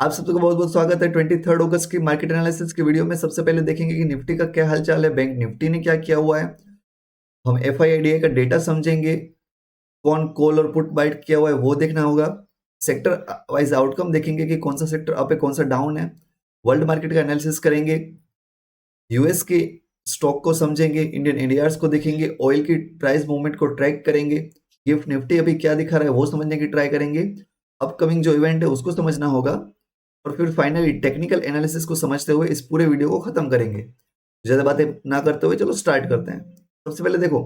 आप सबको बहुत बहुत स्वागत है 23 अगस्त की मार्केट एनालिसिस की वीडियो में। सबसे पहले देखेंगे कि निफ्टी का क्या हालचाल है, बैंक निफ्टी ने क्या किया हुआ है। हम एफआईआईडीए का डेटा समझेंगे, कौन कॉल और पुट बाइट किया हुआ है वो देखना होगा। सेक्टर वाइज आउटकम देखेंगे कि कौन सा सेक्टर अप है, कौन सा डाउन है। वर्ल्ड मार्केट का एनालिसिस करेंगे, यूएस के स्टॉक को समझेंगे, इंडियन इंडियाज को देखेंगे, ऑयल की प्राइस मूवमेंट को ट्रैक करेंगे, गिफ्ट निफ्टी अभी क्या दिखा रहा है वो समझने की ट्राई करेंगे। अपकमिंग जो इवेंट है उसको समझना होगा और फिर फाइनली टेक्निकल एनालिसिस को समझते हुए इस पूरे वीडियो को खत्म करेंगे। ज्यादा बातें ना करते हुए चलो स्टार्ट करते हैं। सबसे पहले देखो,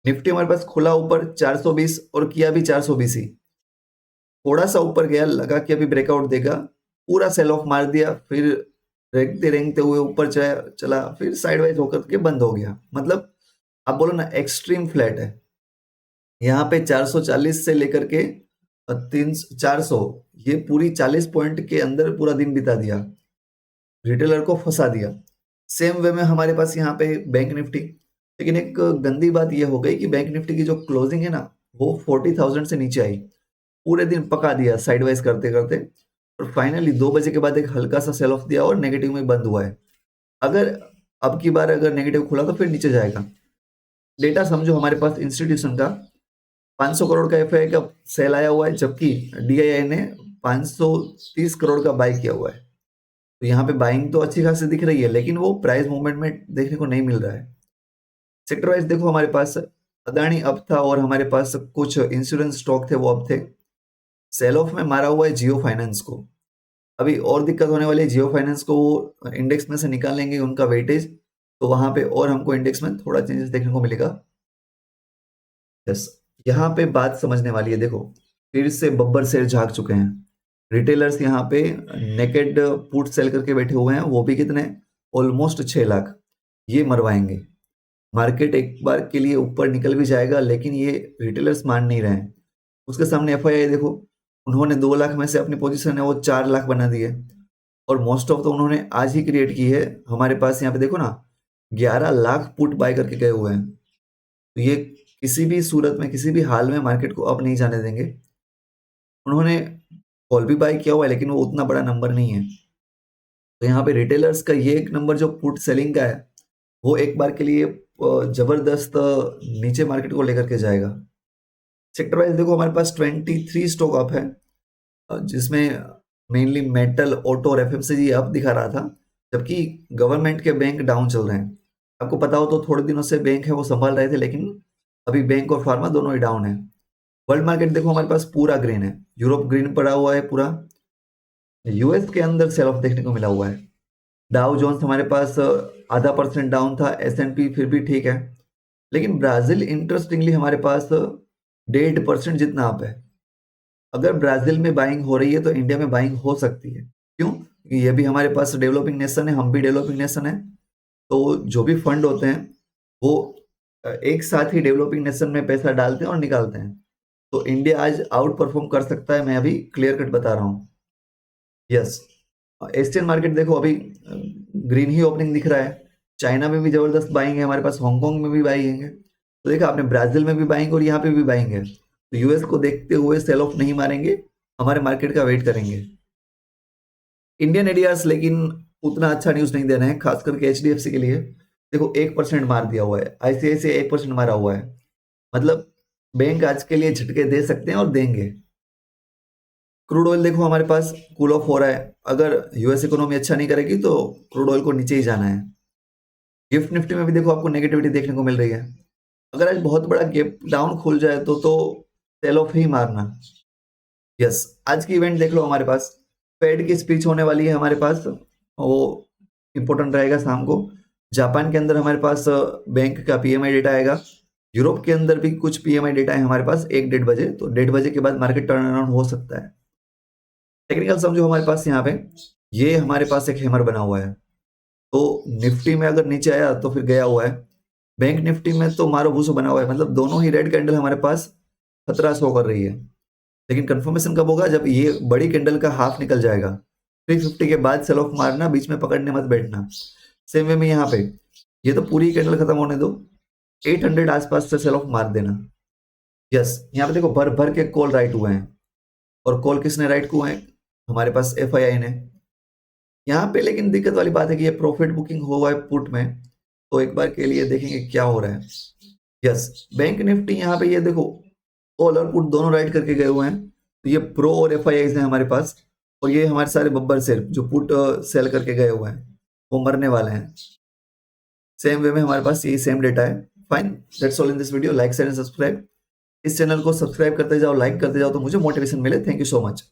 निफ्टी हमारे पास खुला ऊपर 420 और किया भी 420 ही। थोड़ा सा ऊपर गया, लगा कि अभी ब्रेकआउट देगा, पूरा सेल ऑफ मार दिया, फिर रेंगते रेंगते हुए ऊपर चला, फिर साइडवाइज होकर के बंद हो गया। मतलब आप बोलो ना एक्सट्रीम फ्लैट है। यहाँ पे 440 से लेकर के 400, ये पूरी 40 पॉइंट के अंदर पूरा दिन बिता दिया, रिटेलर को फंसा दिया। सेम वे में हमारे पास यहाँ पे बैंक निफ्टी, लेकिन एक गंदी बात ये हो गई कि बैंक निफ्टी की जो क्लोजिंग है ना वो 40,000 से नीचे आई, पूरे दिन पका दिया साइडवाइज करते करते, और फाइनली 2 बजे के बाद एक हल्का सा सेल ऑफ दिया और नेगेटिव में बंद हुआ है। अगर अब की बार अगर नेगेटिव खुला तो फिर नीचे जाएगा। डेटा समझो, हमारे पास इंस्टीट्यूशन का 500 करोड़ का एफआई का सेल आया हुआ है, जबकि डीआईआई ने 530 करोड़ का बाय किया हुआ है। तो यहाँ पे बाइंग तो अच्छी खासी दिख रही है, लेकिन वो प्राइस मूवमेंट में देखने को नहीं मिल रहा है। सेक्टर वाइज देखो, हमारे पास अदानी अप था और हमारे पास कुछ इंश्योरेंस स्टॉक थे वो अप थे। सेल ऑफ में मारा हुआ है जियो फाइनेंस को। अभी और दिक्कत होने वाली है, जियो फाइनेंस को वो इंडेक्स में से निकालेंगे उनका वेटेज, तो वहां पे और हमको इंडेक्स में थोड़ा चेंजेस देखने को मिलेगा। यस, यहाँ पे बात समझने वाली है। देखो, फिर से बब्बर शेर झाग चुके हैं रिटेलर्स। यहाँ पे नेकेड पुट सेल करके बैठे हुए हैं, वो भी कितने, ऑलमोस्ट 6 लाख। ये मरवाएंगे। मार्केट एक बार के लिए ऊपर निकल भी जाएगा, लेकिन ये रिटेलर्स मान नहीं रहे हैं। उसके सामने एफआईआई देखो, उन्होंने 2 लाख में से अपनी पोजीशन है वो 4 लाख बना दी है, और मोस्ट ऑफ तो उन्होंने आज ही क्रिएट की है। हमारे पास यहाँ पे देखो ना, 11 लाख पुट बाय करके गए हुए हैं। तो ये किसी भी सूरत में, किसी भी हाल में मार्केट को अप नहीं जाने देंगे। उन्होंने कॉल भी बाय किया हुआ है, लेकिन वो उतना बड़ा नंबर नहीं है। तो यहाँ पे रिटेलर्स का ये एक नंबर जो पुट सेलिंग का है, वो एक बार के लिए जबरदस्त नीचे मार्केट को लेकर के जाएगा। सेक्टर वाइज देखो, हमारे पास 23 स्टॉक अप है, जिसमें मेनली मेटल, ऑटो और एफएमसीजी अप दिखा रहा था, जबकि गवर्नमेंट के बैंक डाउन चल रहे हैं। आपको पता हो तो थोड़े दिनों से बैंक है वो संभाल रहे थे, लेकिन अभी बैंक और फार्मा दोनों ही डाउन है। वर्ल्ड मार्केट देखो, हमारे पास पूरा ग्रीन है, यूरोप ग्रीन पड़ा हुआ है पूरा। यूएस के अंदर सेल ऑफ देखने को मिला हुआ है। डाउ जोन्स हमारे पास ½ % डाउन था, एसएनपी फिर भी ठीक है, लेकिन ब्राजील इंटरेस्टिंगली हमारे पास 1.5% जितना अप है। अगर ब्राजील में बाइंग हो रही है तो इंडिया में बाइंग हो सकती है। क्यों? क्योंकि ये भी हमारे पास डेवलपिंग नेशन है, हम भी डेवलपिंग नेशन है। तो जो भी फंड होते हैं वो एक साथ ही डेवलपिंग नेशन में पैसा डालते हैं और निकालते हैं। तो इंडिया आज आउट परफॉर्म कर सकता है, मैं अभी क्लियर कट बता रहा हूँ। यस, एशियन मार्केट देखो, अभी ग्रीन ही ओपनिंग दिख रहा है। चाइना में भी जबरदस्त बाइंग है, हमारे पास हांगकांग में भी बाइंग है। तो देखा आपने, ब्राजील में भी बाइंग और यहाँ पे भी बाइंग है। तो यूएस को देखते हुए सेल ऑफ नहीं मारेंगे, हमारे मार्केट का वेट करेंगे। इंडियन एडियास लेकिन उतना अच्छा न्यूज नहीं दे रहे हैं, खास करके एचडीएफसी के लिए। देखो 1% मार दिया हुआ है, आईसीआईसीआई 1% मारा हुआ है। मतलब बैंक आज के लिए झटके दे सकते हैं और देंगे। क्रूड ऑयल देखो, हमारे पास कूल ऑफ हो रहा है। अगर यूएस इकोनॉमी अच्छा नहीं करेगी तो क्रूड ऑयल को नीचे ही जाना है। गिफ्ट निफ्टी में भी देखो आपको नेगेटिविटी देखने को मिल रही है। अगर आज बहुत बड़ा गैप डाउन खुल जाए तो सेल ऑफ ही मारना। यस, आज की इवेंट देख लो, हमारे पास फेड की स्पीच होने वाली है हमारे पास, वो इंपॉर्टेंट रहेगा शाम को। जापान के अंदर हमारे पास बैंक का पीएमआई डेटा आएगा। यूरोप के अंदर भी कुछ पीएमआई डेटा है हमारे पास 1-1:30 बजे, तो 1:30 बजे के बाद मार्केट टर्न अराउंड हो सकता है। टेक्निकल समझो, हमारे पास यहाँ पे ये हमारे पास एक हैमर बना हुआ है। तो निफ्टी में अगर नीचे आया तो फिर गया हुआ है। बैंक निफ्टी में तो मारो भूसो बना हुआ है, मतलब दोनों ही रेड कैंडल हमारे पास खतरा शो कर रही है। लेकिन कंफर्मेशन कब होगा? जब ये बड़ी कैंडल का हाफ निकल जाएगा। 350 के बाद सेल ऑफ मारना, बीच में पकड़ने मत बैठना। सेम वे में यहाँ पे ये तो पूरी कैंडल खत्म होने दो, 800 आसपास से सेल ऑफ मार देना। यस, यहाँ पे देखो भर भर के कॉल राइट हुए हैं, और कॉल किसने राइट हुए हैं? हमारे पास FIIN है। यहाँ पे लेकिन दिक्कत वाली बात है कि ये प्रॉफिट बुकिंग हुआ है पुट में, तो एक बार के लिए देखेंगे क्या हो रहा है। यस, बैंक निफ्टी यहाँ पे ये देखो कॉल और पुट दोनों राइट करके गए हुए हैं, तो ये प्रो और FIIs हैं हमारे पास, और ये हमारे सारे बब्बर शेयर जो पुट सेल करके गए हुए हैं वो मरने वाले हैं। सेम वे में हमारे पास यही सेम डेटा है। Fine, that's all in this video. Like share and subscribe. इस चैनल को सब्सक्राइब करते जाओ, लाइक करते जाओ, तो मुझे मोटिवेशन मिले। Thank you so much.